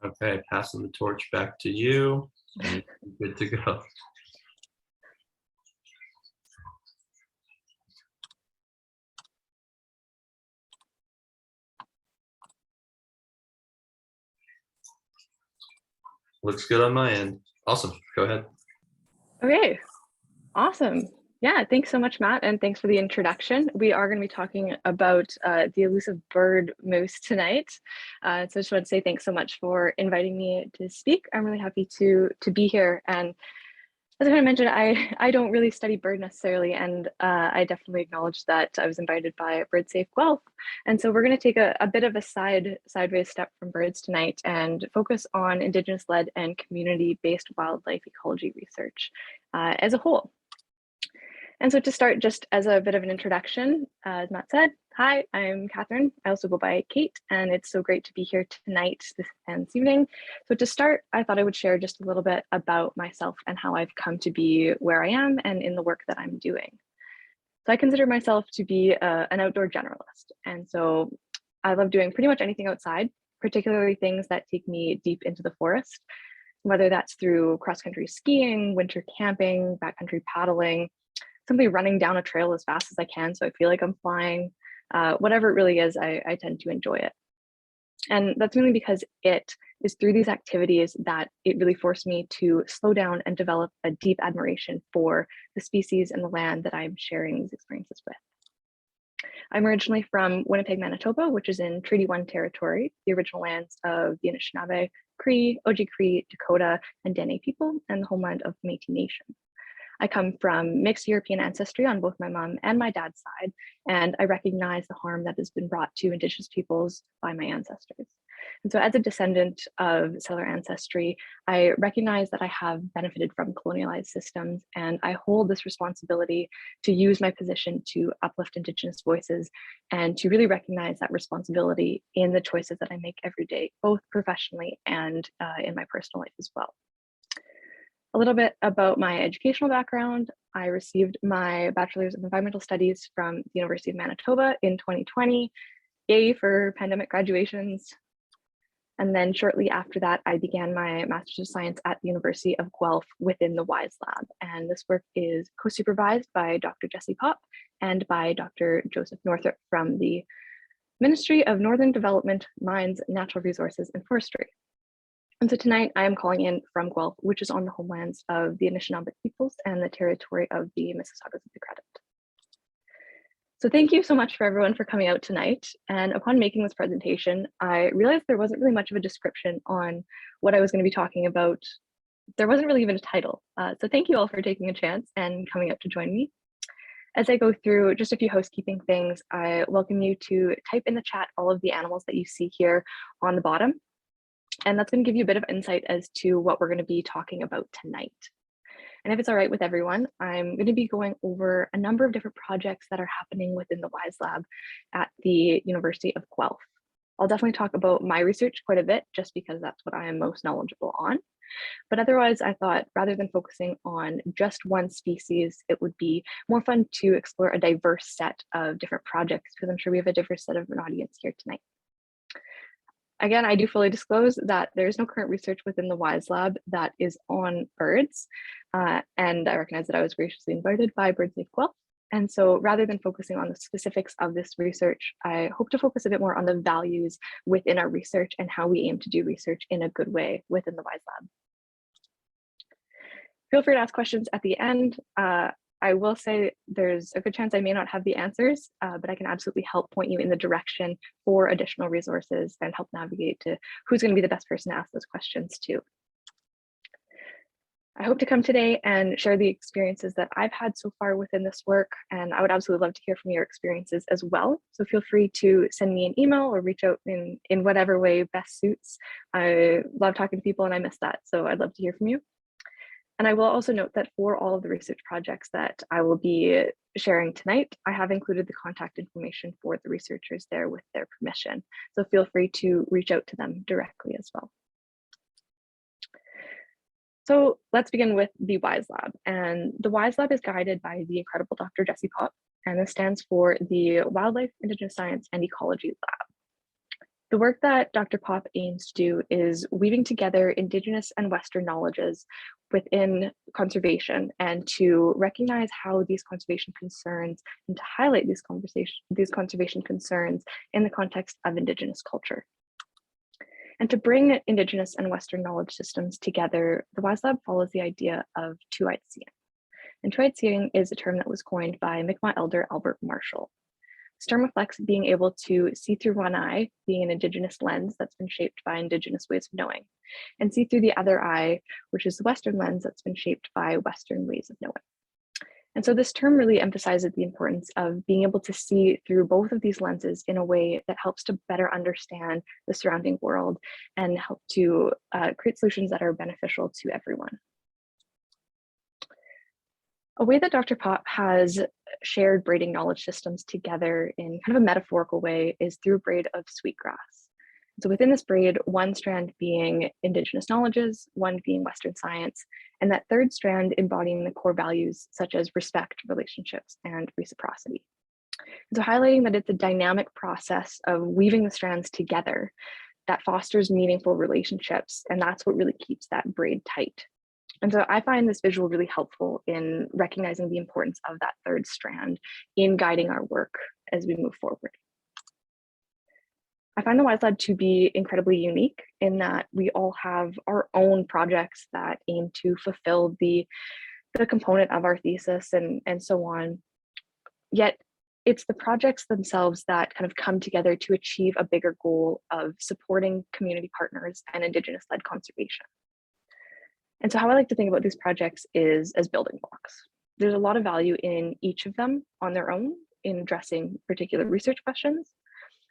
Okay, passing the torch back to you, and you're good to go. Looks good on my end. Awesome, go ahead. Okay, awesome. Yeah, thanks so much, Matt, and thanks for the introduction. We are going to be talking about the elusive bird moose tonight. So I just want to say thanks so much for inviting me to speak. I'm really happy to be here. And as I kind of mentioned, I don't really study bird necessarily, and I definitely acknowledge that I was invited by Bird Safe Guelph. And so we're going to take a bit of a sideways step from birds tonight and focus on Indigenous-led and community-based wildlife ecology research as a whole. And so to start, just as a bit of an introduction, as Matt said, hi, I'm Kathryn. I also go by Kate, and it's so great to be here tonight and this evening. So to start, I thought I would share just a little bit about myself and how I've come to be where I am and in the work that I'm doing. So I consider myself to be an outdoor generalist. And so I love doing pretty much anything outside, particularly things that take me deep into the forest, whether that's through cross-country skiing, winter camping, backcountry paddling, simply running down a trail as fast as I can so I feel like I'm flying. Whatever it really is, I tend to enjoy it. And that's mainly because it is through these activities that it really forced me to slow down and develop a deep admiration for the species and the land that I'm sharing these experiences with. I'm originally from Winnipeg, Manitoba, which is in Treaty 1 territory, the original lands of the Anishinaabe, Cree, Oji-Cree, Dakota, and Dene people, and the homeland of Métis Nation. I come from mixed European ancestry on both my mom and my dad's side, and I recognize the harm that has been brought to Indigenous peoples by my ancestors. And so as a descendant of settler ancestry, I recognize that I have benefited from colonialized systems, and I hold this responsibility to use my position to uplift Indigenous voices and to really recognize that responsibility in the choices that I make every day, both professionally and in my personal life as well. A little bit about my educational background. I received my Bachelor's of Environmental Studies from the University of Manitoba in 2020. Yay for pandemic graduations. And then shortly after that, I began my Master's of Science at the University of Guelph within the WISE Lab. And this work is co-supervised by Dr. Jessie Popp and by Dr. Joseph Northrop from the Ministry of Northern Development, Mines, Natural Resources, and Forestry. And so tonight I am calling in from Guelph, which is on the homelands of the Anishinaabe peoples and the territory of the Mississaugas of the Credit. So thank you so much for everyone for coming out tonight. And upon making this presentation, I realized there wasn't really much of a description on what I was going to be talking about. There wasn't really even a title. So thank you all for taking a chance and coming out to join me. As I go through just a few housekeeping things, I welcome you to type in the chat all of the animals that you see here on the bottom. And that's going to give you a bit of insight as to what we're going to be talking about tonight. And if it's all right with everyone, I'm going to be going over a number of different projects that are happening within the WISE Lab at the University of Guelph. I'll definitely talk about my research quite a bit, just because that's what I am most knowledgeable on. But otherwise, I thought rather than focusing on just one species, it would be more fun to explore a diverse set of different projects, because I'm sure we have a diverse set of an audience here tonight. Again, I do fully disclose that there is no current research within the WISE Lab that is on birds, and I recognize that I was graciously invited by Bird Safe Guelph. And so rather than focusing on the specifics of this research, I hope to focus a bit more on the values within our research and how we aim to do research in a good way within the WISE Lab. Feel free to ask questions at the end. I will say there's a good chance I may not have the answers, but I can absolutely help point you in the direction for additional resources and help navigate to who's going to be the best person to ask those questions to. I hope to come today and share the experiences that I've had so far within this work, and I would absolutely love to hear from your experiences as well. So feel free to send me an email or reach out in whatever way best suits. I love talking to people and I miss that, so I'd love to hear from you. And I will also note that for all of the research projects that I will be sharing tonight, I have included the contact information for the researchers there with their permission. So feel free to reach out to them directly as well. So let's begin with the WISE Lab. And the WISE Lab is guided by the incredible Dr. Jessie Popp, and this stands for the Wildlife, Indigenous Science, and Ecology Lab. The work that Dr. Pop aims to do is weaving together Indigenous and Western knowledges within conservation and to recognize how these conservation concerns and to highlight these conservation concerns in the context of Indigenous culture. And to bring Indigenous and Western knowledge systems together, the WISE Lab follows the idea of two-eyed seeing. And two-eyed seeing is a term that was coined by Mi'kmaq elder Albert Marshall. This term reflects being able to see through one eye, being an Indigenous lens that's been shaped by Indigenous ways of knowing, and see through the other eye, which is the Western lens that's been shaped by Western ways of knowing. And so this term really emphasizes the importance of being able to see through both of these lenses in a way that helps to better understand the surrounding world and help to create solutions that are beneficial to everyone. A way that Dr. Pop has shared braiding knowledge systems together in kind of a metaphorical way is through a braid of sweetgrass. So within this braid, one strand being Indigenous knowledges, one being Western science, and that third strand embodying the core values such as respect, relationships, and reciprocity. So highlighting that it's a dynamic process of weaving the strands together that fosters meaningful relationships, and that's what really keeps that braid tight. And so I find this visual really helpful in recognizing the importance of that third strand in guiding our work as we move forward. I find the WISE Lab to be incredibly unique in that we all have our own projects that aim to fulfill the component of our thesis and so on. Yet it's the projects themselves that kind of come together to achieve a bigger goal of supporting community partners and Indigenous-led conservation. And so how I like to think about these projects is as building blocks. There's a lot of value in each of them on their own in addressing particular research questions,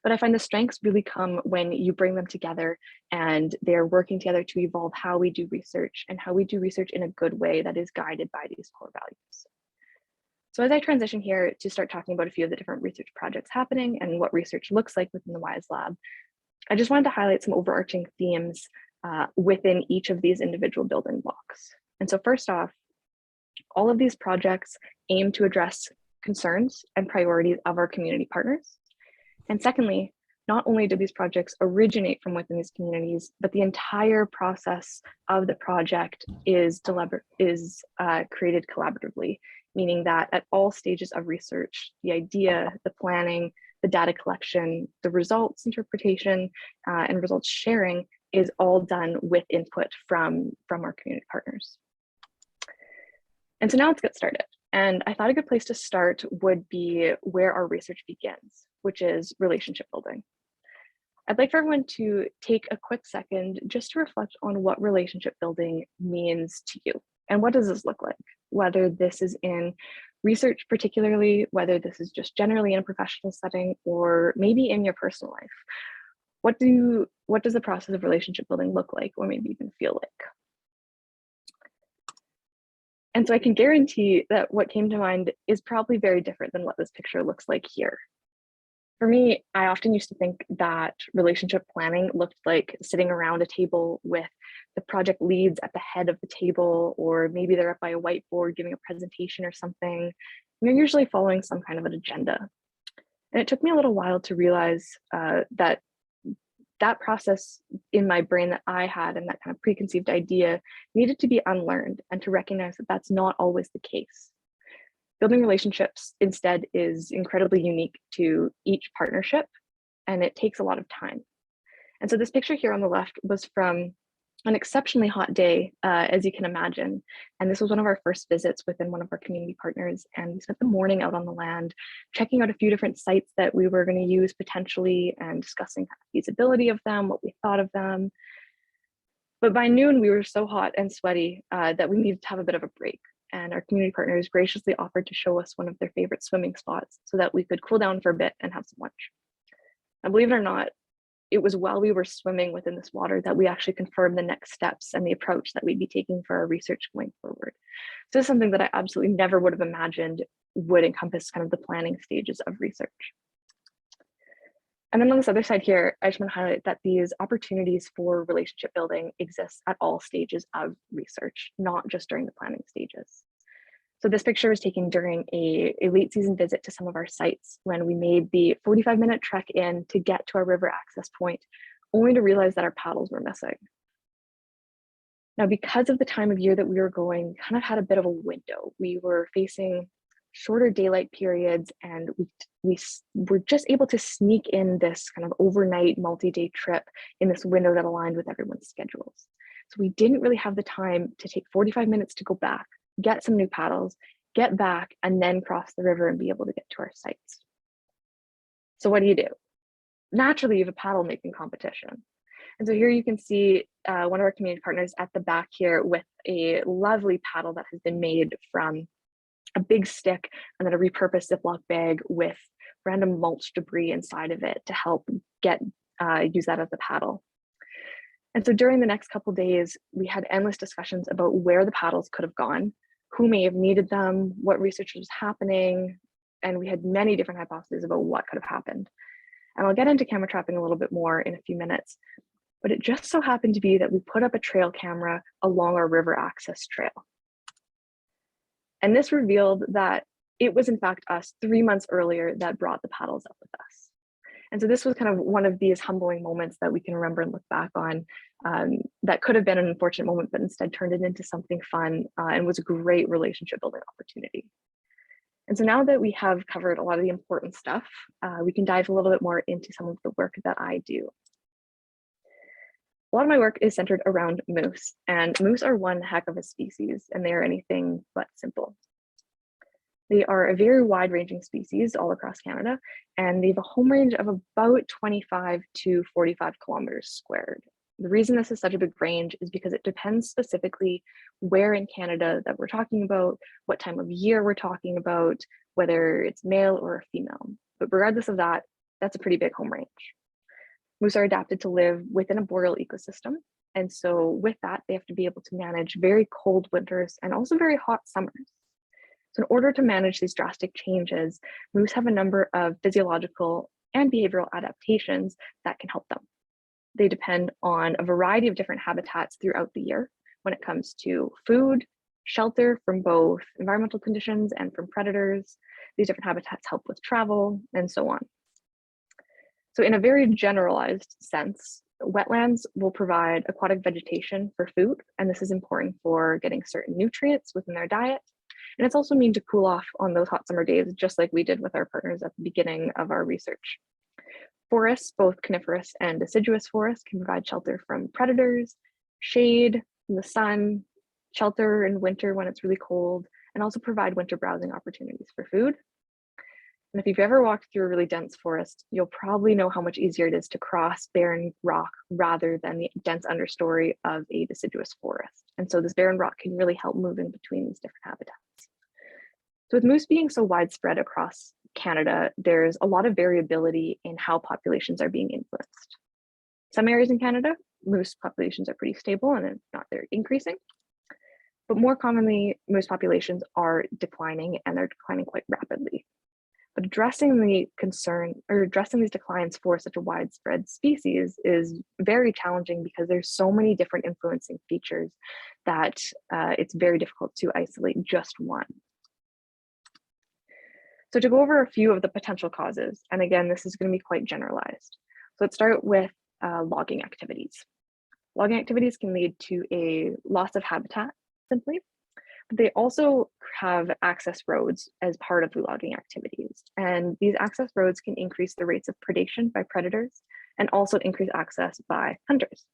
but I find the strengths really come when you bring them together and they're working together to evolve how we do research and how we do research in a good way that is guided by these core values. So as I transition here to start talking about a few of the different research projects happening and what research looks like within the WISE Lab, I just wanted to highlight some overarching themes within each of these individual building blocks. And so first off, all of these projects aim to address concerns and priorities of our community partners. And secondly, not only do these projects originate from within these communities, but the entire process of the project is created collaboratively, meaning that at all stages of research, the idea, the planning, the data collection, the results interpretation, and results sharing is all done with input from our community partners. And so now let's get started. And I thought a good place to start would be where our research begins, which is relationship building. I'd like for everyone to take a quick second just to reflect on what relationship building means to you. And what does this look like? Whether this is in research particularly, whether this is just generally in a professional setting, or maybe in your personal life. What does the process of relationship building look like, or maybe even feel like? And so I can guarantee that what came to mind is probably very different than what this picture looks like here. For me, I often used to think that relationship planning looked like sitting around a table with the project leads at the head of the table, or maybe they're up by a whiteboard giving a presentation or something. And they're usually following some kind of an agenda. And it took me a little while to realize that process in my brain that I had and that kind of preconceived idea needed to be unlearned and to recognize that that's not always the case. Building relationships instead is incredibly unique to each partnership, and it takes a lot of time. And so this picture here on the left was from an exceptionally hot day, as you can imagine. And this was one of our first visits within one of our community partners. And we spent the morning out on the land, checking out a few different sites that we were going to use potentially and discussing the feasibility of them, what we thought of them. But by noon, we were so hot and sweaty that we needed to have a bit of a break. And our community partners graciously offered to show us one of their favorite swimming spots so that we could cool down for a bit and have some lunch. And believe it or not, it was while we were swimming within this water that we actually confirmed the next steps and the approach that we'd be taking for our research going forward. So this is something that I absolutely never would have imagined would encompass kind of the planning stages of research. And then on this other side here, I just want to highlight that these opportunities for relationship building exist at all stages of research, not just during the planning stages. So this picture was taken during a late season visit to some of our sites when we made the 45-minute trek in to get to our river access point, only to realize that our paddles were missing. Now, because of the time of year that we were going, we kind of had a bit of a window. We were facing shorter daylight periods, and we were just able to sneak in this kind of overnight multi-day trip in this window that aligned with everyone's schedules. So we didn't really have the time to take 45 minutes to go back, get some new paddles, get back, and then cross the river and be able to get to our sites. So what do? Naturally, you have a paddle making competition. And so here you can see one of our community partners at the back here with a lovely paddle that has been made from a big stick and then a repurposed Ziploc bag with random mulch debris inside of it to help use that as a paddle. And so during the next couple of days, we had endless discussions about where the paddles could have gone, who may have needed them, what research was happening, and we had many different hypotheses about what could have happened. And I'll get into camera trapping a little bit more in a few minutes, but it just so happened to be that we put up a trail camera along our river access trail. And this revealed that it was in fact us 3 months earlier that brought the paddles up with us. And so this was kind of one of these humbling moments that we can remember and look back on that could have been an unfortunate moment, but instead turned it into something fun and was a great relationship building opportunity. And so now that we have covered a lot of the important stuff, we can dive a little bit more into some of the work that I do. A lot of my work is centered around moose, and moose are one heck of a species, and they are anything but simple. They are a very wide-ranging species all across Canada, and they have a home range of about 25 to 45 kilometers squared. The reason this is such a big range is because it depends specifically where in Canada that we're talking about, what time of year we're talking about, whether it's male or female. But regardless of that, that's a pretty big home range. Moose are adapted to live within a boreal ecosystem. And so with that, they have to be able to manage very cold winters and also very hot summers. So in order to manage these drastic changes, moose have a number of physiological and behavioral adaptations that can help them. They depend on a variety of different habitats throughout the year when it comes to food, shelter from both environmental conditions and from predators. These different habitats help with travel and so on. So in a very generalized sense, wetlands will provide aquatic vegetation for food, and this is important for getting certain nutrients within their diet. And it's also mean to cool off on those hot summer days, just like we did with our partners at the beginning of our research. Forests, both coniferous and deciduous forests, can provide shelter from predators, shade from the sun, shelter in winter when it's really cold, and also provide winter browsing opportunities for food. And if you've ever walked through a really dense forest, you'll probably know how much easier it is to cross barren rock rather than the dense understory of a deciduous forest. And so this barren rock can really help move in between these different habitats. So with moose being so widespread across Canada, there's a lot of variability in how populations are being influenced. Some areas in Canada, moose populations are pretty stable and if not, they're increasing. But more commonly, moose populations are declining, and they're declining quite rapidly. But addressing the concern or addressing these declines for such a widespread species is very challenging because there's so many different influencing features that it's very difficult to isolate just one. So to go over a few of the potential causes, and again, this is going to be quite generalized. So let's start with logging activities. Logging activities can lead to a loss of habitat simply. They also have access roads as part of the logging activities. And these access roads can increase the rates of predation by predators and also increase access by hunters.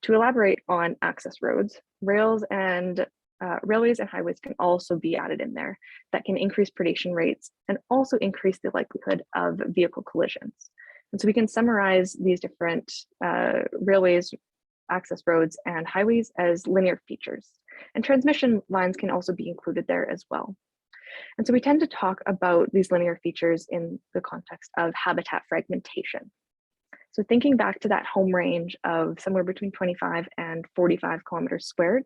To elaborate on access roads, railways and highways can also be added in there that can increase predation rates and also increase the likelihood of vehicle collisions. And so we can summarize these different railways, access roads, and highways as linear features. And transmission lines can also be included there as well. And so we tend to talk about these linear features in the context of habitat fragmentation. So thinking back to that home range of somewhere between 25 and 45 kilometers squared,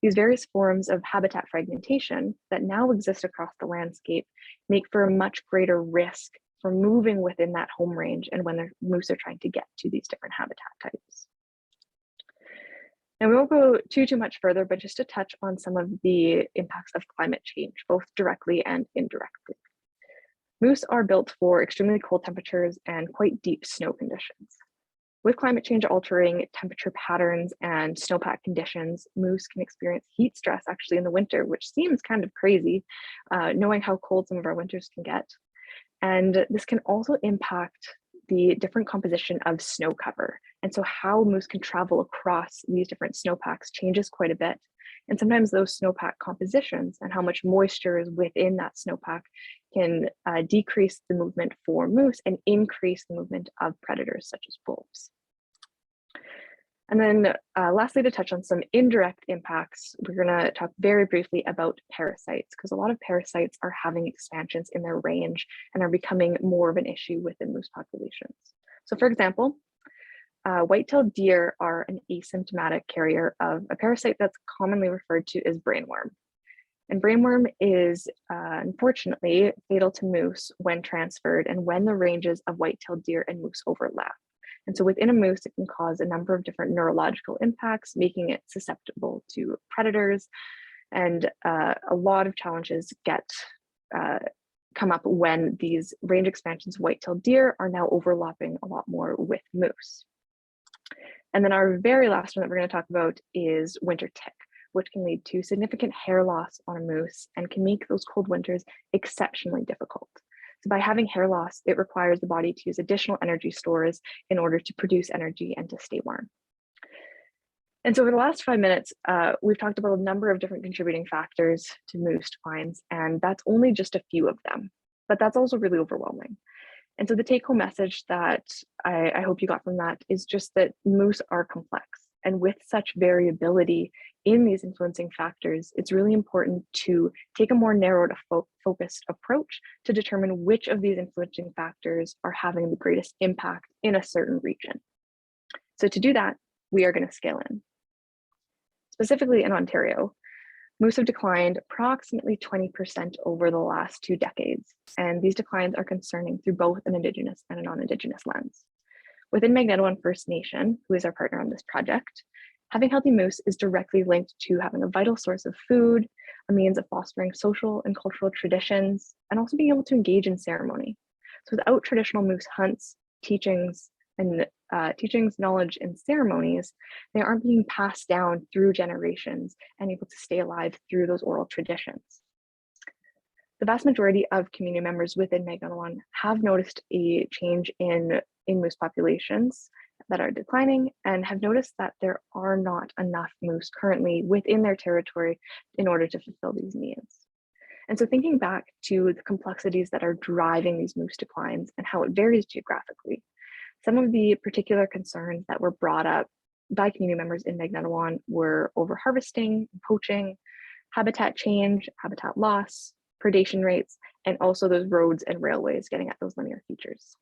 these various forms of habitat fragmentation that now exist across the landscape make for a much greater risk for moving within that home range and when the moose are trying to get to these different habitat types. And we won't go too much further, but just to touch on some of the impacts of climate change, both directly and indirectly. Moose are built for extremely cold temperatures and quite deep snow conditions. With climate change altering temperature patterns and snowpack conditions, moose can experience heat stress actually in the winter, which seems kind of crazy, knowing how cold some of our winters can get. And this can also impact the different composition of snow cover. And so how moose can travel across these different snowpacks changes quite a bit. And sometimes those snowpack compositions and how much moisture is within that snowpack can decrease the movement for moose and increase the movement of predators such as wolves. And then lastly, to touch on some indirect impacts, we're going to talk very briefly about parasites, because a lot of parasites are having expansions in their range and are becoming more of an issue within moose populations. So for example, white-tailed deer are an asymptomatic carrier of a parasite that's commonly referred to as brainworm. And brainworm is unfortunately fatal to moose when transferred and when the ranges of white-tailed deer and moose overlap. And so within a moose, it can cause a number of different neurological impacts, making it susceptible to predators. And a lot of challenges come up when these range expansions of white-tailed deer are now overlapping a lot more with moose. And then our very last one that we're going to talk about is winter tick, which can lead to significant hair loss on a moose and can make those cold winters exceptionally difficult. So by having hair loss, it requires the body to use additional energy stores in order to produce energy and to stay warm. And so over the last 5 minutes, we've talked about a number of different contributing factors to moose declines, and that's only just a few of them, but that's also really overwhelming. And so the take-home message that I hope you got from that is just that moose are complex. And with such variability in these influencing factors, it's really important to take a more narrowed, focused approach to determine which of these influencing factors are having the greatest impact in a certain region. So to do that, we are going to scale in. Specifically in Ontario, moose have declined approximately 20% over the last 2 decades, and these declines are concerning through both an Indigenous and a non-Indigenous lens. Within Magnetawan First Nation, who is our partner on this project, having healthy moose is directly linked to having a vital source of food, a means of fostering social and cultural traditions, and also being able to engage in ceremony. So without traditional moose hunts, teachings, knowledge, and ceremonies, they aren't being passed down through generations and able to stay alive through those oral traditions. The vast majority of community members within Magnetawan have noticed a change in moose populations that are declining and have noticed that there are not enough moose currently within their territory in order to fulfill these needs. And so thinking back to the complexities that are driving these moose declines and how it varies geographically, some of the particular concerns that were brought up by community members in Magnetawan were overharvesting, poaching, habitat change, habitat loss, predation rates, and also those roads and railways getting at those linear features.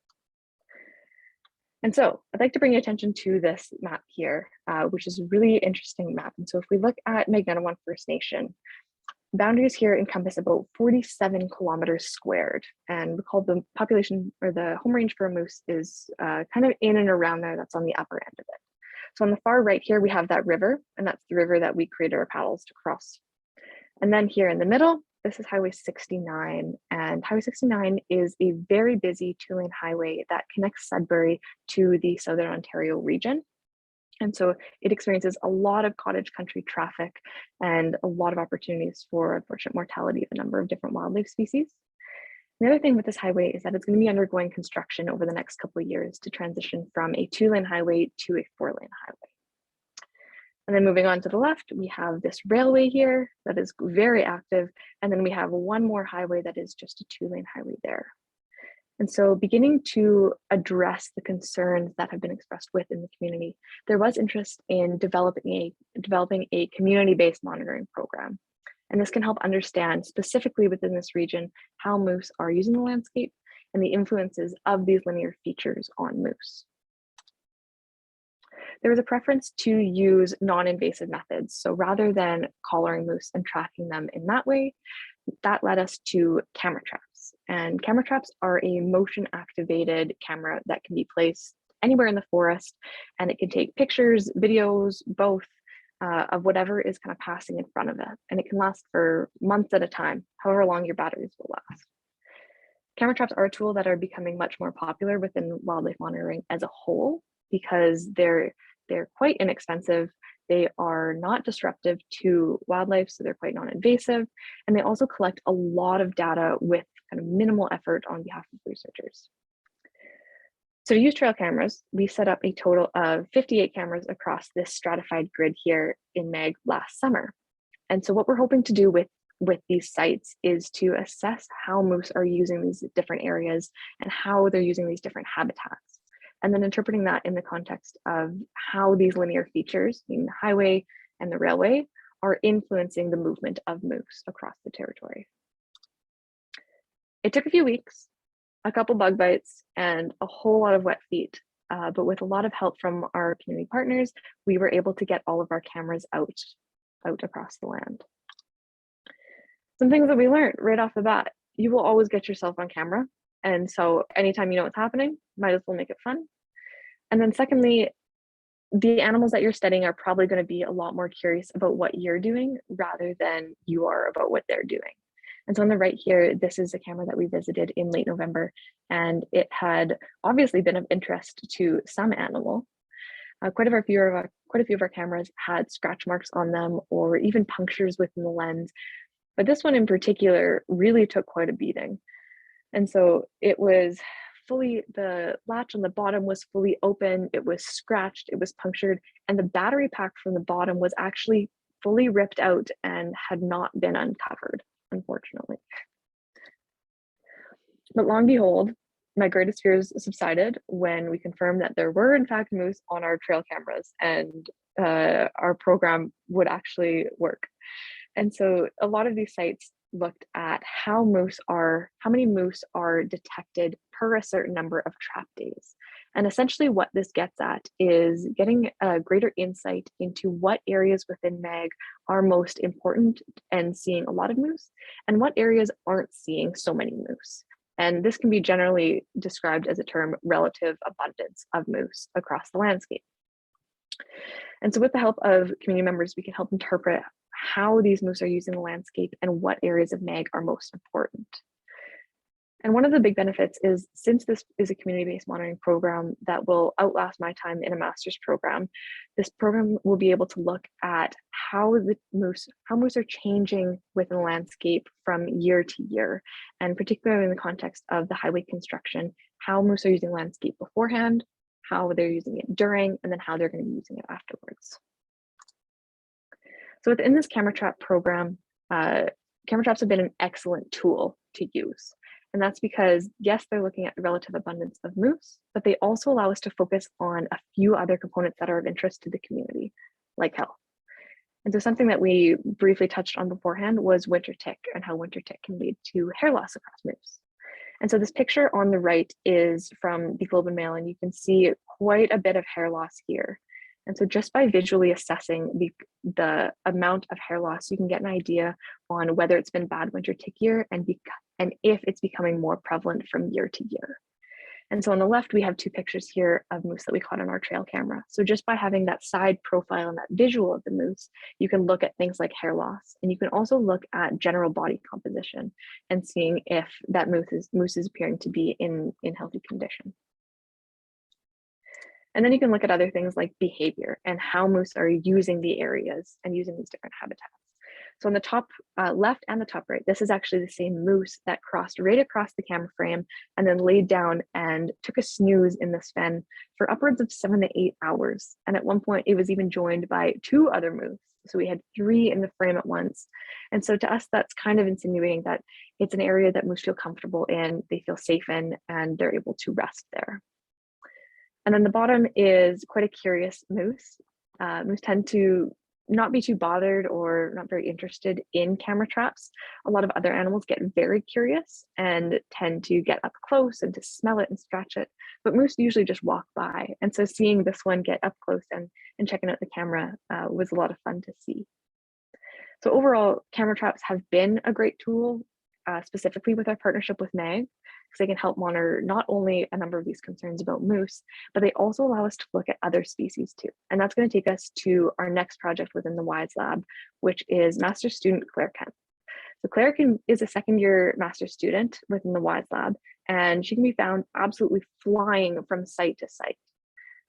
And so I'd like to bring your attention to this map here, which is a really interesting map. And so if we look at Magnetawan First Nation, boundaries here encompass about 47 kilometers squared. And recall the population or the home range for a moose is kind of in and around there. That's on the upper end of it. So on the far right here, we have that river, and that's the river that we created our paddles to cross. And then here in the middle, this is Highway 69, and Highway 69 is a very busy 2-lane highway that connects Sudbury to the Southern Ontario region. And so it experiences a lot of cottage country traffic and a lot of opportunities for unfortunate mortality of a number of different wildlife species. The other thing with this highway is that it's going to be undergoing construction over the next couple of years to transition from a 2-lane highway to a 4-lane highway. And then moving on to the left, we have this railway here that is very active. And then we have one more highway that is just a 2-lane highway there. And so beginning to address the concerns that have been expressed within the community, there was interest in developing a community-based monitoring program. And this can help understand specifically within this region how moose are using the landscape and the influences of these linear features on moose. There was a preference to use non-invasive methods. So rather than collaring moose and tracking them in that way, that led us to camera traps. And camera traps are a motion activated camera that can be placed anywhere in the forest, and it can take pictures, videos, both of whatever is kind of passing in front of it. And it can last for months at a time, however long your batteries will last. Camera traps are a tool that are becoming much more popular within wildlife monitoring as a whole because they're quite inexpensive. They are not disruptive to wildlife, so they're quite non-invasive, and they also collect a lot of data with kind of minimal effort on behalf of researchers. So to use trail cameras, we set up a total of 58 cameras across this stratified grid here in MAG last summer. And so what we're hoping to do with these sites is to assess how moose are using these different areas and how they're using these different habitats. And then interpreting that in the context of how these linear features, meaning the highway and the railway, are influencing the movement of moose across the territory. It took a few weeks, a couple bug bites, and a whole lot of wet feet. But with a lot of help from our community partners, we were able to get all of our cameras out across the land. Some things that we learned right off the bat: you will always get yourself on camera. And so anytime you know what's happening, might as well make it fun. And then secondly, the animals that you're studying are probably going to be a lot more curious about what you're doing rather than you are about what they're doing. And so on the right here, this is a camera that we visited in late November, and it had obviously been of interest to some animal. Quite a few of our cameras had scratch marks on them or even punctures within the lens. But this one in particular really took quite a beating. And so it was the latch on the bottom was fully open, it was scratched, it was punctured, and the battery pack from the bottom was actually fully ripped out and had not been uncovered, unfortunately. But long and behold, my greatest fears subsided when we confirmed that there were in fact moose on our trail cameras and our program would actually work. And so a lot of these sites looked at how many moose are detected per a certain number of trap days. And essentially what this gets at is getting a greater insight into what areas within MAG are most important and seeing a lot of moose, and what areas aren't seeing so many moose. And this can be generally described as a term relative abundance of moose across the landscape. And so with the help of community members, we can help interpret how these moose are using the landscape and what areas of MAG are most important. And one of the big benefits is, since this is a community-based monitoring program that will outlast my time in a master's program, this program will be able to look at how moose are changing within the landscape from year to year, and particularly in the context of the highway construction, how moose are using landscape beforehand, how they're using it during, and then how they're going to be using it afterwards. So within this camera trap program, camera traps have been an excellent tool to use. And that's because, yes, they're looking at the relative abundance of moose, but they also allow us to focus on a few other components that are of interest to the community, like health. And so something that we briefly touched on beforehand was winter tick and how winter tick can lead to hair loss across moose. And so this picture on the right is from the Globe and Mail, and you can see quite a bit of hair loss here. And so just by visually assessing the amount of hair loss, you can get an idea on whether it's been bad winter tick year and if it's becoming more prevalent from year to year. And so on the left, we have two pictures here of moose that we caught on our trail camera. So just by having that side profile and that visual of the moose, you can look at things like hair loss, and you can also look at general body composition and seeing if that moose is appearing to be in healthy condition. And then you can look at other things like behavior and how moose are using the areas and using these different habitats. So on the top left and the top right, this is actually the same moose that crossed right across the camera frame and then laid down and took a snooze in this fen for upwards of 7 to 8 hours. And at one point, it was even joined by 2 other moose. So we had 3 in the frame at once. And so to us, that's kind of insinuating that it's an area that moose feel comfortable in, they feel safe in, and they're able to rest there. And then the bottom is quite a curious moose. Moose tend to not be too bothered or not very interested in camera traps. A lot of other animals get very curious and tend to get up close and to smell it and scratch it, but moose usually just walk by. And so seeing this one get up close and checking out the camera was a lot of fun to see. So overall, camera traps have been a great tool, specifically with our partnership with MAG, because they can help monitor not only a number of these concerns about moose, but they also allow us to look at other species too. And that's going to take us to our next project within the WISE Lab, which is master student Claire Kemp. So Claire is a second-year master student within the WISE Lab, and she can be found absolutely flying from site to site.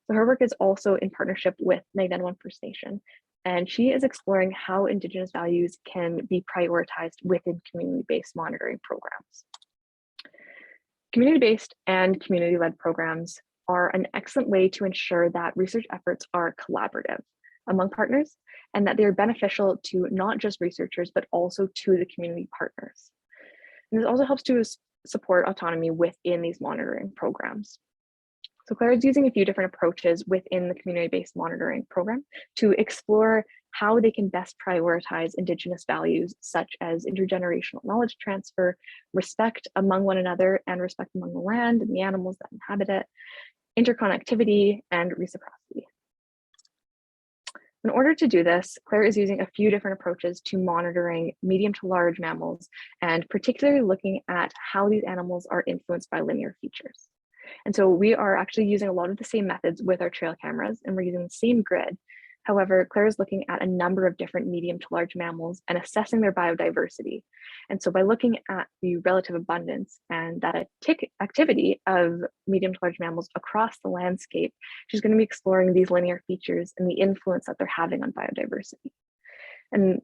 So her work is also in partnership with Magnetic First Nation, and she is exploring how Indigenous values can be prioritized within community-based monitoring programs. Community-based and community-led programs are an excellent way to ensure that research efforts are collaborative among partners and that they're beneficial to not just researchers, but also to the community partners. And this also helps to support autonomy within these monitoring programs. So Claire is using a few different approaches within the community-based monitoring program to explore how they can best prioritize Indigenous values such as intergenerational knowledge transfer, respect among one another, and respect among the land and the animals that inhabit it, interconnectivity, and reciprocity. In order to do this, Claire is using a few different approaches to monitoring medium to large mammals, and particularly looking at how these animals are influenced by linear features. And so we are actually using a lot of the same methods with our trail cameras, and we're using the same grid. However, Claire is looking at a number of different medium to large mammals and assessing their biodiversity. And so by looking at the relative abundance and that activity of medium to large mammals across the landscape, she's going to be exploring these linear features and the influence that they're having on biodiversity. And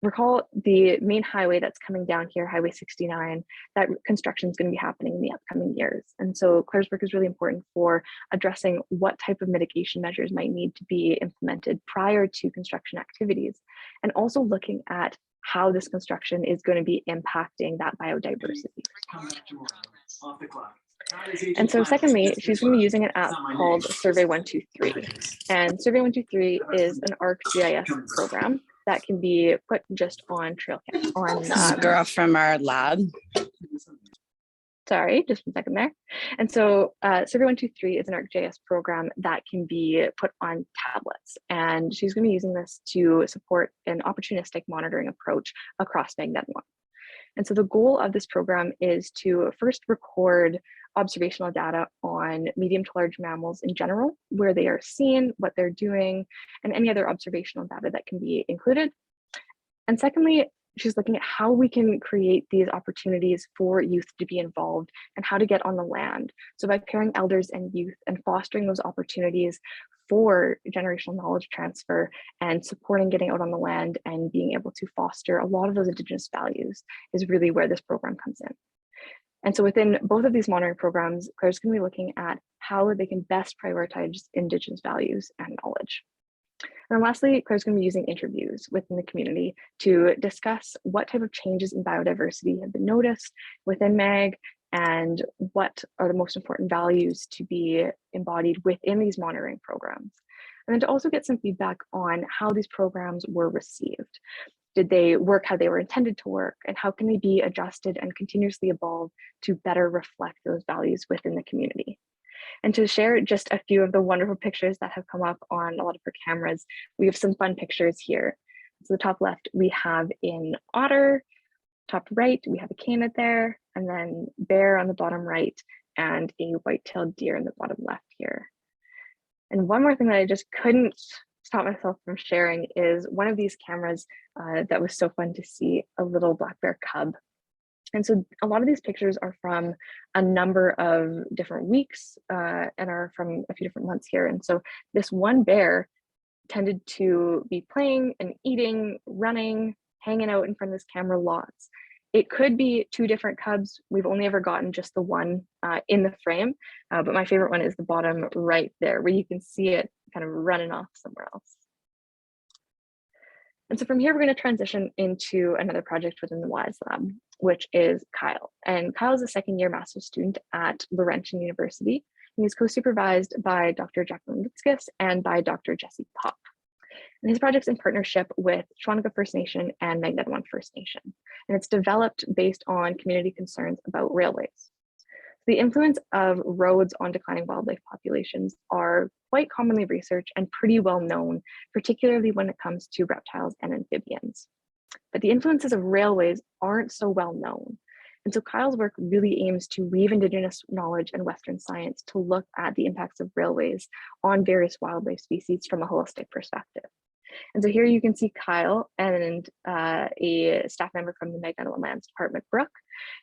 recall the main highway that's coming down here, Highway 69, that construction is going to be happening in the upcoming years. And so Claire's work is really important for addressing what type of mitigation measures might need to be implemented prior to construction activities, and also looking at how this construction is going to be impacting that biodiversity. And so secondly, she's going to be using an app called Survey 123. And Survey 123 is an ArcGIS program that can be put just on trail cam. This is a girl from our lab. Sorry, just 1 second there. And so Survey 123 is an ArcGIS program that can be put on tablets. And she's going to be using this to support an opportunistic monitoring approach across Magnetic. And so the goal of this program is to first record observational data on medium to large mammals in general, where they are seen, what they're doing, and any other observational data that can be included. And secondly, she's looking at how we can create these opportunities for youth to be involved and how to get on the land. So by pairing elders and youth and fostering those opportunities for generational knowledge transfer and supporting getting out on the land and being able to foster a lot of those Indigenous values is really where this program comes in. And so within both of these monitoring programs, Claire's going to be looking at how they can best prioritize Indigenous values and knowledge. And lastly, Claire's going to be using interviews within the community to discuss what type of changes in biodiversity have been noticed within MAG and what are the most important values to be embodied within these monitoring programs. And then to also get some feedback on how these programs were received. Did they work how they were intended to work, and how can they be adjusted and continuously evolve to better reflect those values within the community? And to share just a few of the wonderful pictures that have come up on a lot of her cameras, we have some fun pictures here. So the top left, we have an otter. Top right, we have a canid there, and then bear on the bottom right, and a white-tailed deer in the bottom left here. And one more thing that I just couldn't stop myself from sharing is one of these cameras that was so fun to see, a little black bear cub. And so a lot of these pictures are from a number of different weeks and are from a few different months here. And so this one bear tended to be playing and eating, running, hanging out in front of this camera lots. It could be two different cubs. We've only ever gotten just the one in the frame, but my favorite one is the bottom right there, where you can see it kind of running off somewhere else. And so from here, we're going to transition into another project within the WISE Lab, which is Kyle. And Kyle is a second-year master's student at Laurentian University. And he's co-supervised by Dr. Jacqueline Litskis and by Dr. Jesse Pop. And his project's in partnership with Shawniga First Nation and Magnetic First Nation. And it's developed based on community concerns about railways. The influence of roads on declining wildlife populations are quite commonly researched and pretty well known, particularly when it comes to reptiles and amphibians. But the influences of railways aren't so well known. And so Kyle's work really aims to weave Indigenous knowledge and Western science to look at the impacts of railways on various wildlife species from a holistic perspective. And so here you can see Kyle and a staff member from the Magnetic Lands Department, Brooke,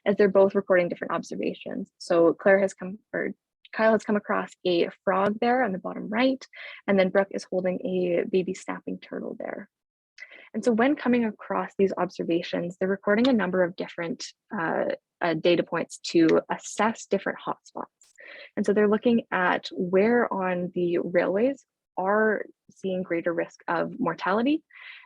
as they're both recording different observations. So Kyle has come across a frog there on the bottom right, and then Brooke is holding a baby snapping turtle there. And so when coming across these observations, they're recording a number of different data points to assess different hotspots. And so they're looking at where on the railways are seeing greater risk of mortality,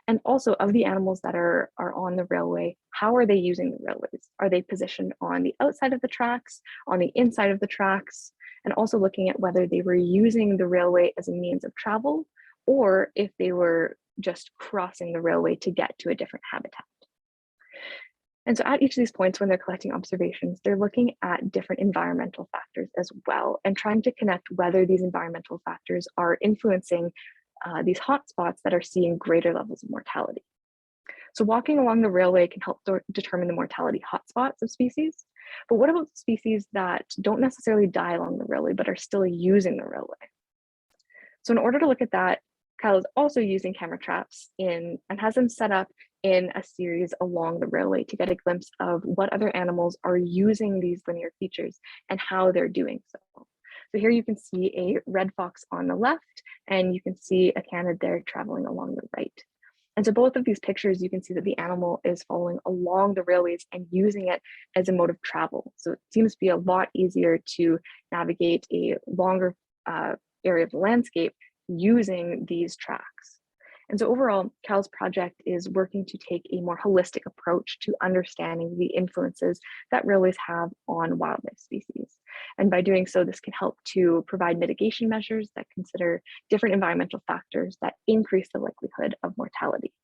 and also of the animals that are on the railway, how are they using the railways? Are they positioned on the outside of the tracks, on the inside of the tracks, and also looking at whether they were using the railway as a means of travel, or if they were just crossing the railway to get to a different habitat. And so at each of these points, when they're collecting observations, they're looking at different environmental factors as well, and trying to connect whether these environmental factors are influencing these hotspots that are seeing greater levels of mortality. So walking along the railway can help determine the mortality hotspots of species. But what about species that don't necessarily die along the railway, but are still using the railway? So in order to look at that, Kyle is also using camera traps and has them set up in a series along the railway to get a glimpse of what other animals are using these linear features and how they're doing so. So here you can see a red fox on the left, and you can see a canid there traveling along the right. And so both of these pictures, you can see that the animal is following along the railways and using it as a mode of travel. So it seems to be a lot easier to navigate a longer area of the landscape using these tracks. And so overall, Kyle's project is working to take a more holistic approach to understanding the influences that railways have on wildlife species. And by doing so, this can help to provide mitigation measures that consider different environmental factors that increase the likelihood of mortality.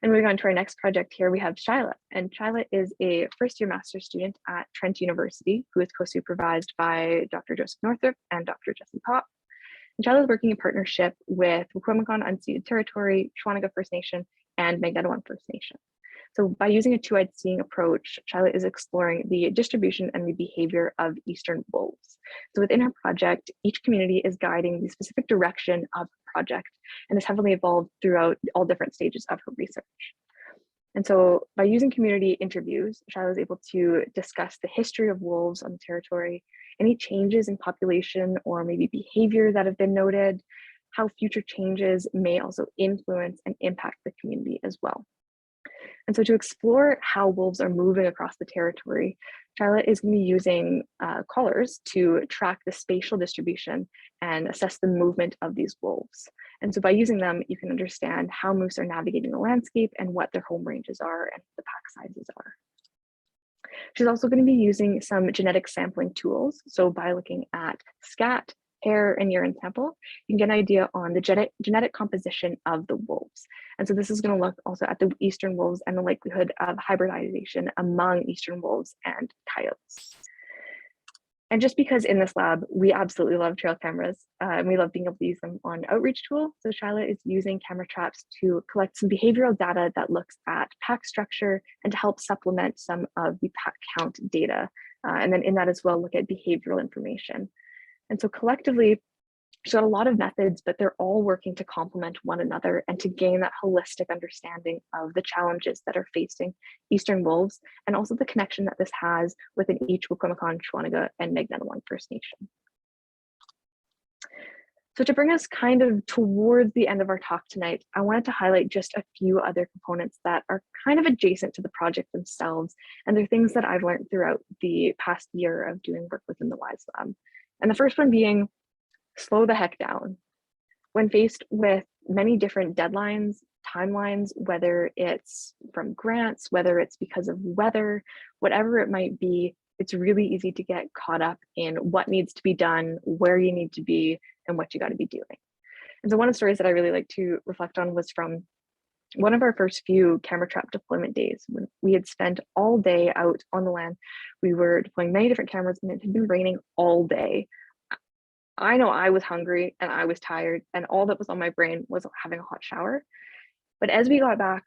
And moving on to our next project here, we have Shyla. And Shyla is a first-year master's student at Trent University, who is co-supervised by Dr. Joseph Northrop and Dr. Jesse Pop. And Shyla is working in partnership with Wikwemikon Unceded Territory, Shawniga First Nation, and Magnetawan First Nation. So by using a two-eyed seeing approach, Shyla is exploring the distribution and the behavior of eastern wolves. So within her project, each community is guiding the specific direction of the project, and has heavily evolved throughout all different stages of her research. And so by using community interviews, Shyla is able to discuss the history of wolves on the territory, any changes in population or maybe behavior that have been noted, how future changes may also influence and impact the community as well. And so to explore how wolves are moving across the territory, Shyla is going to be using collars to track the spatial distribution and assess the movement of these wolves. And so by using them, you can understand how moose are navigating the landscape and what their home ranges are and the pack sizes are. She's also going to be using some genetic sampling tools. So by looking at scat, hair, and urine sample, you can get an idea on the genetic composition of the wolves. And so this is going to look also at the eastern wolves and the likelihood of hybridization among eastern wolves and coyotes. And just because in this lab, we absolutely love trail cameras and we love being able to use them on outreach tool. So Shyla is using camera traps to collect some behavioral data that looks at pack structure and to help supplement some of the pack count data. And then in that as well, look at behavioral information. And so collectively, she's got a lot of methods, but they're all working to complement one another and to gain that holistic understanding of the challenges that are facing eastern wolves, and also the connection that this has within each Wikwemikon, Shawniga, and Magnetawan First Nation. So to bring us kind of towards the end of our talk tonight, I wanted to highlight just a few other components that are kind of adjacent to the project themselves, and they're things that I've learned throughout the past year of doing work within the WISE Lab. And the first one being, slow the heck down. When faced with many different deadlines, timelines, whether it's from grants, whether it's because of weather, whatever it might be, it's really easy to get caught up in what needs to be done, where you need to be, and what you got to be doing. And so one of the stories that I really like to reflect on was from one of our first few camera trap deployment days, when we had spent all day out on the land. We were deploying many different cameras and it had been raining all day. I know I was hungry and I was tired, and all that was on my brain was having a hot shower. But as we got back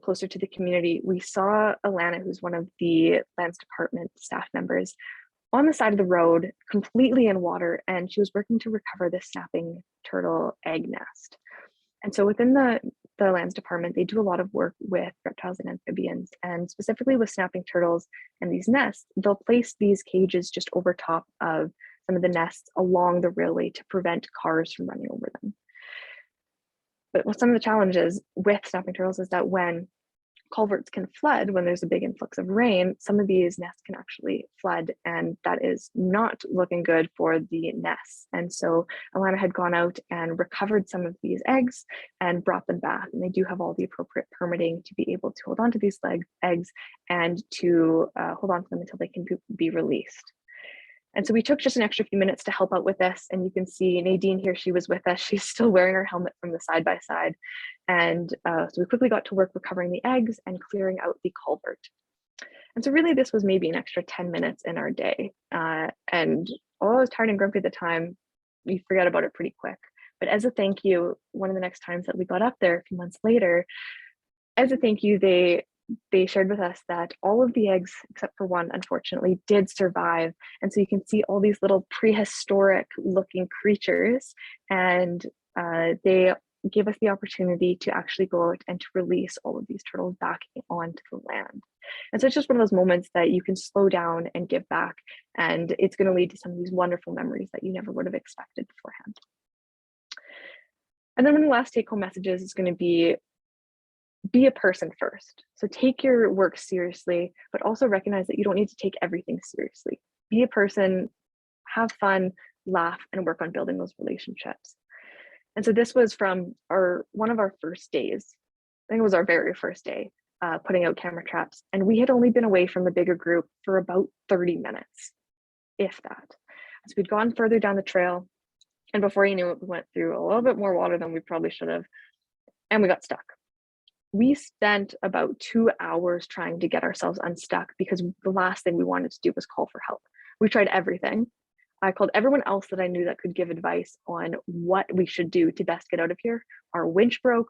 closer to the community, we saw Alana, who's one of the lands department staff members, on the side of the road, completely in water, and she was working to recover this snapping turtle egg nest. And so within the lands department, they do a lot of work with reptiles and amphibians, and specifically with snapping turtles and these nests, they'll place these cages just over top of some of the nests along the railway to prevent cars from running over them. But what some of the challenges with snapping turtles is that when culverts can flood, when there's a big influx of rain, some of these nests can actually flood, and that is not looking good for the nests. And so Alana had gone out and recovered some of these eggs and brought them back, and they do have all the appropriate permitting to be able to hold on to these eggs and to hold on to them until they can be released. And so we took just an extra few minutes to help out with this. And you can see Nadine here, she was with us. She's still wearing her helmet from the side-by-side. And so we quickly got to work recovering the eggs and clearing out the culvert. And so really this was maybe an extra 10 minutes in our day. And although I was tired and grumpy at the time, we forget about it pretty quick. But as a thank you, one of the next times that we got up there a few months later, as a thank you, they shared with us that all of the eggs, except for one, unfortunately, did survive. And so you can see all these little prehistoric looking creatures, and they gave us the opportunity to actually go out and to release all of these turtles back onto the land. And so it's just one of those moments that you can slow down and give back, and it's going to lead to some of these wonderful memories that you never would have expected beforehand. And then one of the last take-home messages is going to be a person first. So take your work seriously, but also recognize that you don't need to take everything seriously. Be a person, have fun, laugh, and work on building those relationships. And so this was from one of our first days. I think it was our very first day, putting out camera traps. And we had only been away from the bigger group for about 30 minutes, if that. So we'd gone further down the trail, and before you knew it, we went through a little bit more water than we probably should have, and we got stuck. We spent about 2 hours trying to get ourselves unstuck because the last thing we wanted to do was call for help. We tried everything. I called everyone else that I knew that could give advice on what we should do to best get out of here. Our winch broke.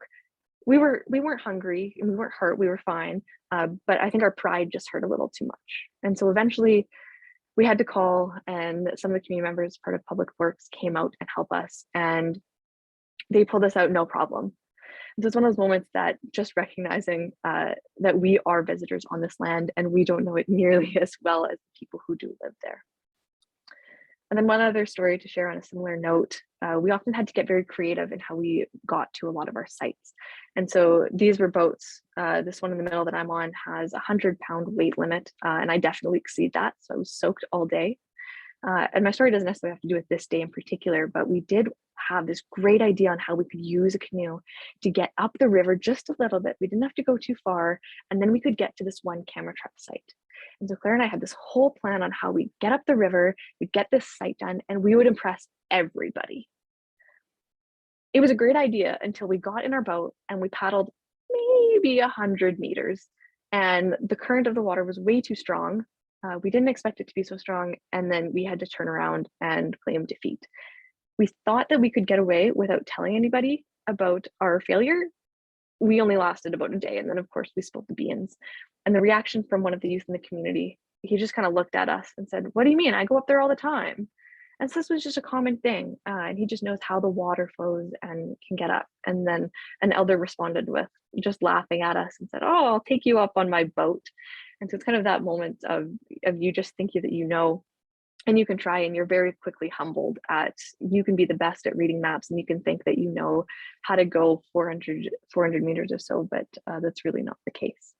We weren't hungry and we weren't hurt. We were fine. But I think our pride just hurt a little too much. And so eventually we had to call, and some of the community members, part of Public Works, came out and helped us, and they pulled us out no problem. So it's one of those moments that just recognizing that we are visitors on this land and we don't know it nearly as well as people who do live there. And then one other story to share on a similar note, we often had to get very creative in how we got to a lot of our sites. And so these were boats. This one in the middle that I'm on has a 100-pound weight limit, and I definitely exceed that. So I was soaked all day. And my story doesn't necessarily have to do with this day in particular, but we did have this great idea on how we could use a canoe to get up the river just a little bit. We didn't have to go too far, and then we could get to this one camera trap site. And so Claire and I had this whole plan on how we get up the river, we'd get this site done, and we would impress everybody. It was a great idea until we got in our boat and we paddled maybe 100 meters, and the current of the water was way too strong. We didn't expect it to be so strong, and then we had to turn around and claim defeat. We thought that we could get away without telling anybody about our failure. We only lasted about a day, and then of course we spilled the beans. And the reaction from one of the youth in the community, he just kind of looked at us and said, "What do you mean? I go up there all the time." And so this was just a common thing, and he just knows how the water flows and can get up. And then an elder responded with just laughing at us and said, "Oh, I'll take you up on my boat." And so it's kind of that moment of you just think that you know, and you can try, and you're very quickly humbled at, you can be the best at reading maps and you can think that you know how to go 400 meters or so, but that's really not the case.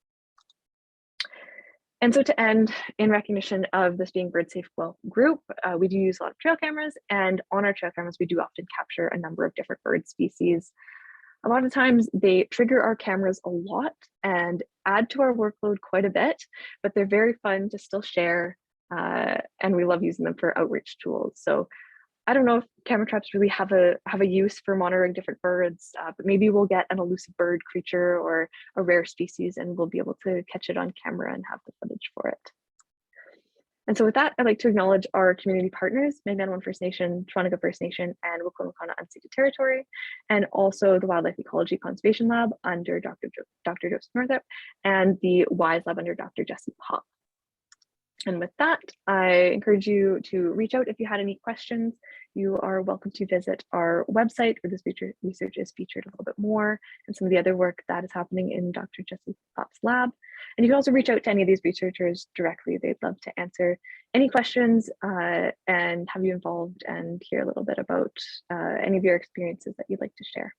And so to end, in recognition of this being Bird Safe Guelph group, we do use a lot of trail cameras, and on our trail cameras, we do often capture a number of different bird species. A lot of times they trigger our cameras a lot and add to our workload quite a bit, but they're very fun to still share, and we love using them for outreach tools. So I don't know if camera traps really have a use for monitoring different birds, but maybe we'll get an elusive bird creature or a rare species, and we'll be able to catch it on camera and have the footage for it. And so with that, I'd like to acknowledge our community partners, Magnan First Nation, Shawniga First Nation, and Wakonekana Unceded Territory, and also the Wildlife Ecology Conservation Lab under Dr. Joseph Northup, and the WISE Lab under Dr. Jesse Pop. And with that, I encourage you to reach out if you had any questions. You are welcome to visit our website where this research is featured a little bit more, and some of the other work that is happening in Dr. Jesse Pop's lab. And you can also reach out to any of these researchers directly. They'd love to answer any questions and have you involved and hear a little bit about any of your experiences that you'd like to share.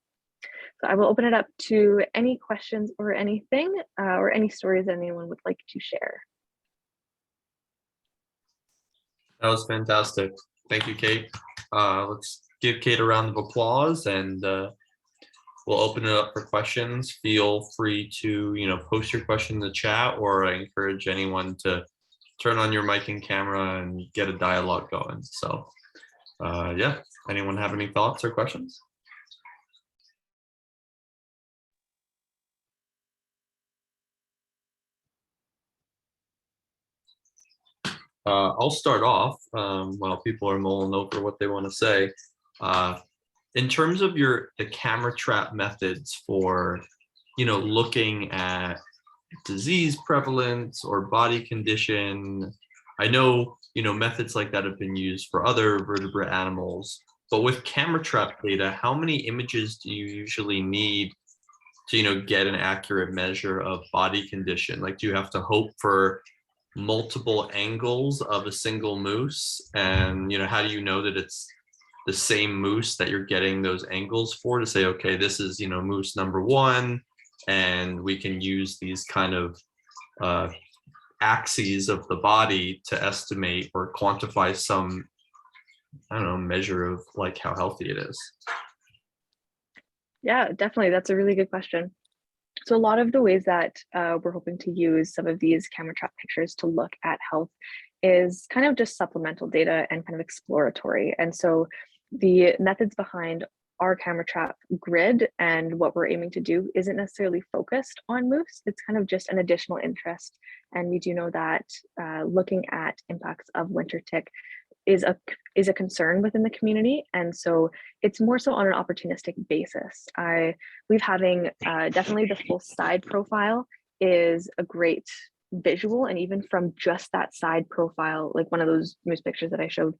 So I will open it up to any questions or anything or any stories that anyone would like to share. That was fantastic. Thank you, Kate. Let's give Kate a round of applause, and we'll open it up for questions. Feel free to, post your question in the chat, or I encourage anyone to turn on your mic and camera and get a dialogue going. So yeah, anyone have any thoughts or questions? I'll start off while people are mulling over what they want to say. In terms of the camera trap methods for, looking at disease prevalence or body condition, I know, methods like that have been used for other vertebrate animals, but with camera trap data, how many images do you usually need to, get an accurate measure of body condition? Like, do you have to hope for multiple angles of a single moose, and how do you know that it's the same moose that you're getting those angles for, to say, okay, this is moose number 1, and we can use these kind of axes of the body to estimate or quantify some, I don't know, measure of like how healthy it is? Yeah, definitely, that's a really good question. So a lot of the ways that we're hoping to use some of these camera trap pictures to look at health is kind of just supplemental data and kind of exploratory. And so the methods behind our camera trap grid and what we're aiming to do isn't necessarily focused on moose. It's kind of just an additional interest. And we do know that looking at impacts of winter tick is a concern within the community, and so it's more so on an opportunistic basis. I believe having definitely the full side profile is a great visual, and even from just that side profile, like one of those moose pictures that I showed,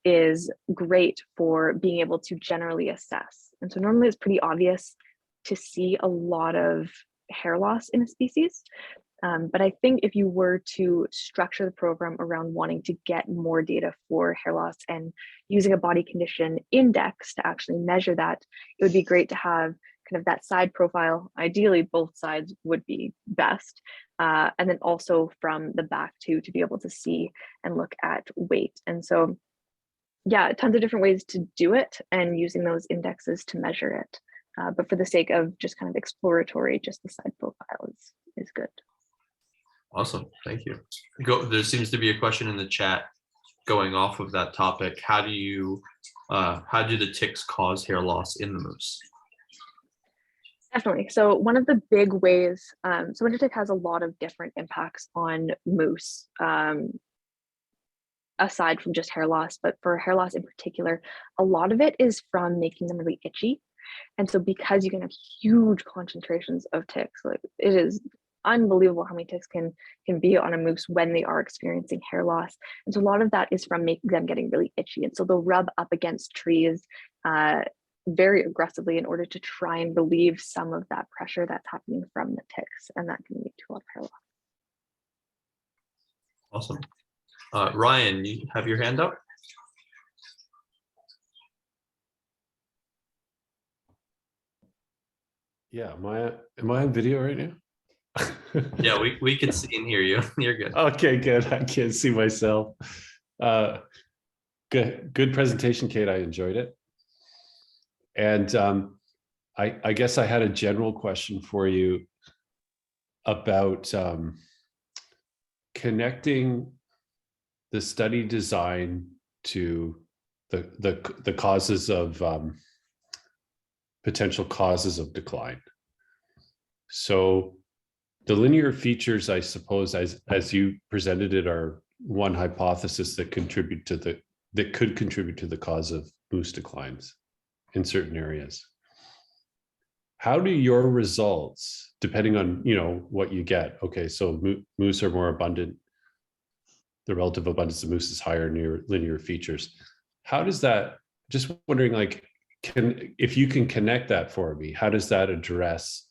is great for being able to generally assess. And so normally it's pretty obvious to see a lot of hair loss in a species. But I think if you were to structure the program around wanting to get more data for hair loss and using a body condition index to actually measure that, it would be great to have kind of that side profile. Ideally, both sides would be best. And then also from the back too, to be able to see and look at weight. And so, yeah, tons of different ways to do it and using those indexes to measure it. But for the sake of just kind of exploratory, just the side profile is good. Awesome, thank you. There seems to be a question in the chat going off of that topic. How do the ticks cause hair loss in the moose? Definitely. So one of the big ways, so winter tick has a lot of different impacts on moose, aside from just hair loss, but for hair loss in particular, a lot of it is from making them really itchy. And so because you can have huge concentrations of ticks, like it is unbelievable how many ticks can be on a moose when they are experiencing hair loss. And so a lot of that is from making them getting really itchy. And so they'll rub up against trees very aggressively in order to try and relieve some of that pressure that's happening from the ticks. And that can lead to a lot of hair loss. Awesome. Ryan, you have your hand up? Yeah, am I on video right now? Yeah, we can see and hear you. You're good. Okay, good. I can't see myself. Good presentation, Kate. I enjoyed it. And I guess I had a general question for you about connecting the study design to the causes of potential causes of decline. So the linear features, I suppose, as you presented it, are one hypothesis that could contribute to the cause of moose declines in certain areas. How do your results, depending on what you get? Okay, so moose are more abundant. The relative abundance of moose is higher near linear features. How does that? Just wondering, like, if you can connect that for me, how does that address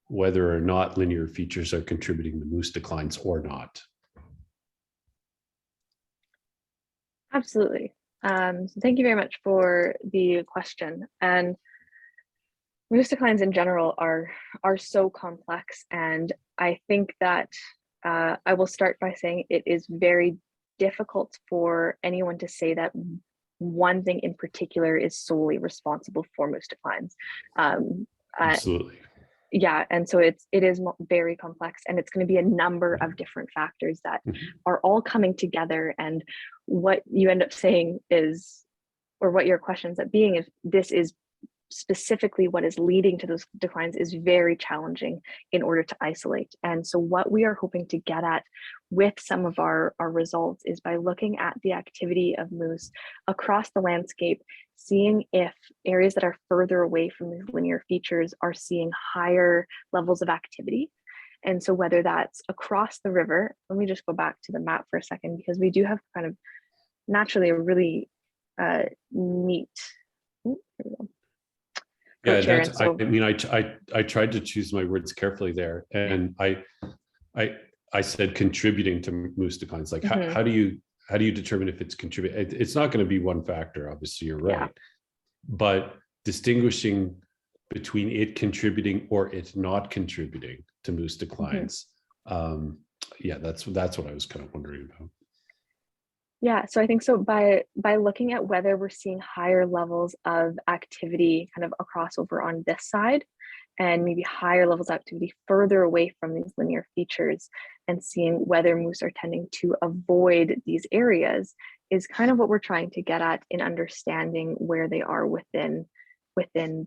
whether or not linear features are contributing to moose declines or not? Absolutely. So thank you very much for the question. And moose declines in general are so complex, and I think that I will start by saying it is very difficult for anyone to say that one thing in particular is solely responsible for moose declines. Absolutely. Yeah, and so it is very complex, and it's going to be a number of different factors that are all coming together. And what you end up saying is, or what your question ends up being, is this is specifically what is leading to those declines is very challenging in order to isolate. And so what we are hoping to get at with some of our results is by looking at the activity of moose across the landscape, seeing if areas that are further away from these linear features are seeing higher levels of activity. And so whether that's across the river, let me just go back to the map for a second, because we do have kind of naturally a really neat, here we go. Yeah, that's, so, I mean, I tried to choose my words carefully there, and I said contributing to moose declines. Like, how do you determine if it's contributing? It's not going to be one factor, obviously, you're right. Yeah. But distinguishing between it contributing or it not contributing to moose declines, yeah, that's what I was kind of wondering about. Yeah, so I think so by looking at whether we're seeing higher levels of activity kind of across over on this side, and maybe higher levels of activity further away from these linear features, and seeing whether moose are tending to avoid these areas, is kind of what we're trying to get at in understanding where they are within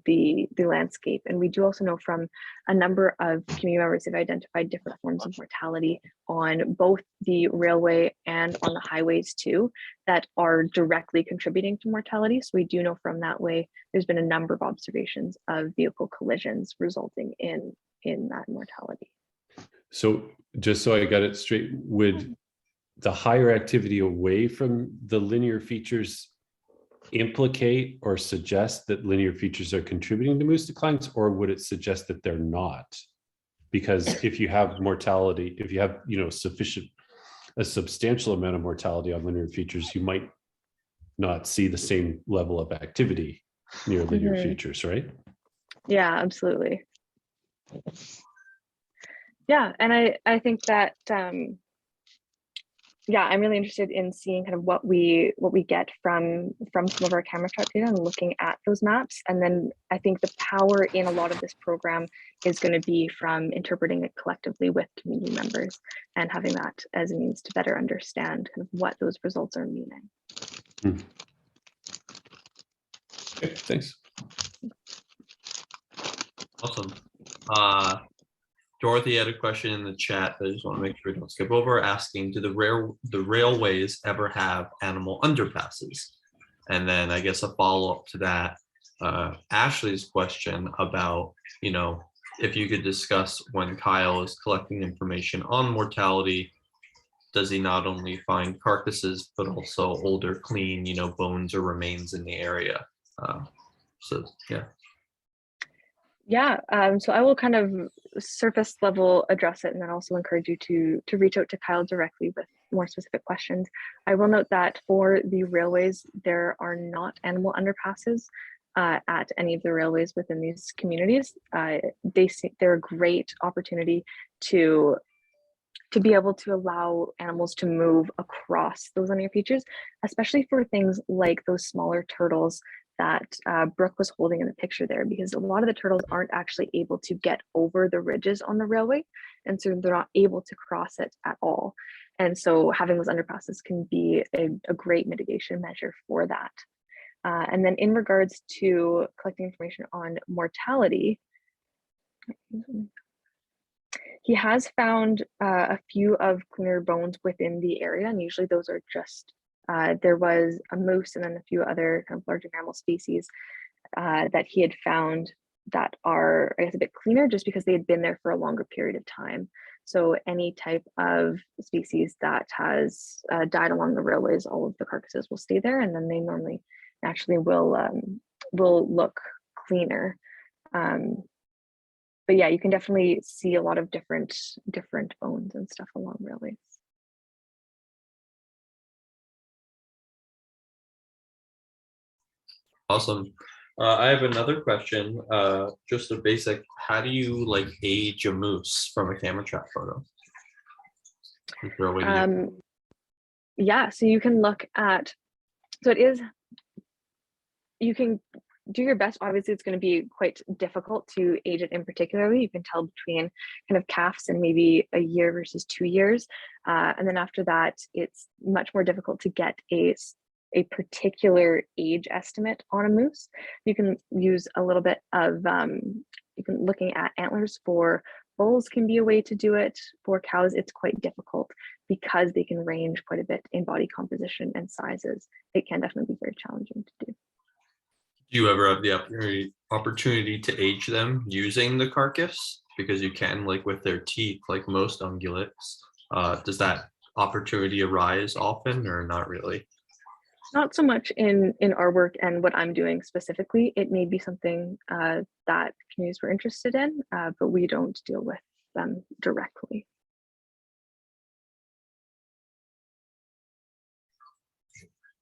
the landscape. And we do also know from a number of community members have identified different forms of mortality on both the railway and on the highways too, that are directly contributing to mortality. So we do know from that way, there's been a number of observations of vehicle collisions resulting in that mortality. So just so I got it straight, would the higher activity away from the linear features implicate or suggest that linear features are contributing to moose declines, or would it suggest that they're not? Because if you have mortality, if you have a substantial amount of mortality on linear features, you might not see the same level of activity near linear features, right? Yeah, absolutely. Yeah, and I think that yeah, I'm really interested in seeing kind of what we get from some of our camera trap data and looking at those maps. And then I think the power in a lot of this program is going to be from interpreting it collectively with community members and having that as a means to better understand kind of what those results are meaning. Okay, thanks. Awesome. Dorothy had a question in the chat that I just want to make sure we don't skip over, asking, do the railways ever have animal underpasses? And then I guess a follow-up to that, Ashley's question about, if you could discuss when Kyle is collecting information on mortality, does he not only find carcasses, but also older, clean, bones or remains in the area? So, yeah. Yeah, so I will kind of surface level address it, and then also encourage you to reach out to Kyle directly with more specific questions. I will note that for the railways, there are not animal underpasses at any of the railways within these communities. They're a great opportunity to be able to allow animals to move across those linear features, especially for things like those smaller turtles that Brooke was holding in the picture there, because a lot of the turtles aren't actually able to get over the ridges on the railway, and so they're not able to cross it at all. And so having those underpasses can be a great mitigation measure for that. And then in regards to collecting information on mortality, He has found a few of cleaner bones within the area, and usually those are just, there was a moose and then a few other kind of larger mammal species that he had found that are, I guess, a bit cleaner just because they had been there for a longer period of time. So any type of species that has died along the railways, all of the carcasses will stay there, and then they normally naturally will look cleaner. But yeah, you can definitely see a lot of different bones and stuff along railways. Awesome. I have another question, just a basic, how do you like age a moose from a camera trap photo? Is there a way to do Yeah, so you can look at, so it is, you can do your best. Obviously, it's going to be quite difficult to age it in particularly. You can tell between kind of calves and maybe a year versus 2 years. And then after that, it's much more difficult to get a particular age estimate on a moose. You can use a little bit of, looking at antlers for bulls can be a way to do it. For cows, it's quite difficult because they can range quite a bit in body composition and sizes. It can definitely be very challenging to do. Do you ever have the opportunity to age them using the carcass? Because you can, like with their teeth, like most ungulates. Does that opportunity arise often or not really? Not so much in our work and what I'm doing specifically. It may be something that communities were interested in, but we don't deal with them directly.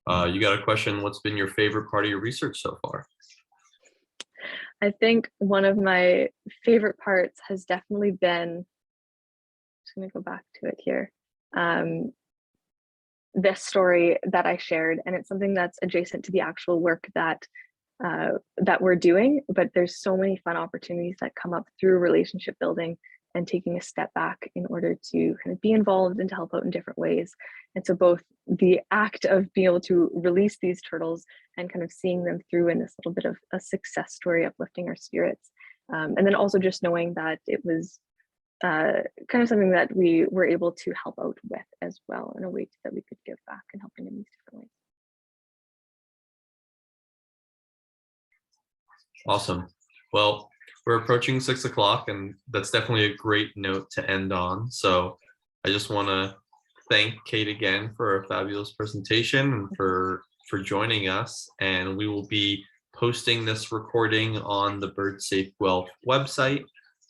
You got a question, what's been your favorite part of your research so far? I think one of my favorite parts has definitely been, just gonna go back to it here, this story that I shared, and it's something that's adjacent to the actual work that we're doing, but there's so many fun opportunities that come up through relationship building and taking a step back in order to kind of be involved and to help out in different ways. And so both the act of being able to release these turtles and kind of seeing them through in this little bit of a success story, uplifting our spirits. And then also just knowing that it was kind of something that we were able to help out with as well in a way that we could give back and helping in these different ways. Awesome. Well, we're approaching 6 o'clock, and that's definitely a great note to end on. So I just want to thank Kate again for a fabulous presentation and for joining us. And we will be posting this recording on the Bird Safe Guelph website.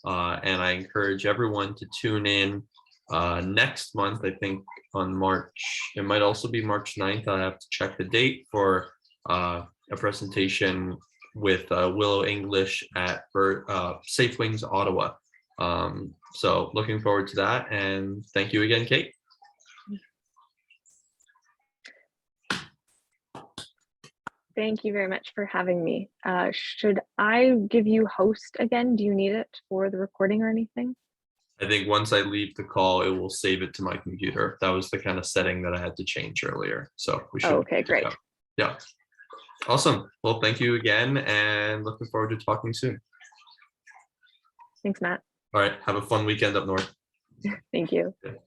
And I encourage everyone to tune in next month, I think on March, it might also be March 9th. I have to check the date for a presentation with Willow English at Safe Wings Ottawa. So looking forward to that, and thank you again, Kate. Thank you very much for having me. Should I give you host again? Do you need it for the recording or anything? I think once I leave the call, it will save it to my computer. That was the kind of setting that I had to change earlier. So we should. Oh, okay, great. Yeah. Awesome. Well, thank you again, and looking forward to talking soon. Thanks, Matt. All right. Have a fun weekend up north. Thank you. Okay.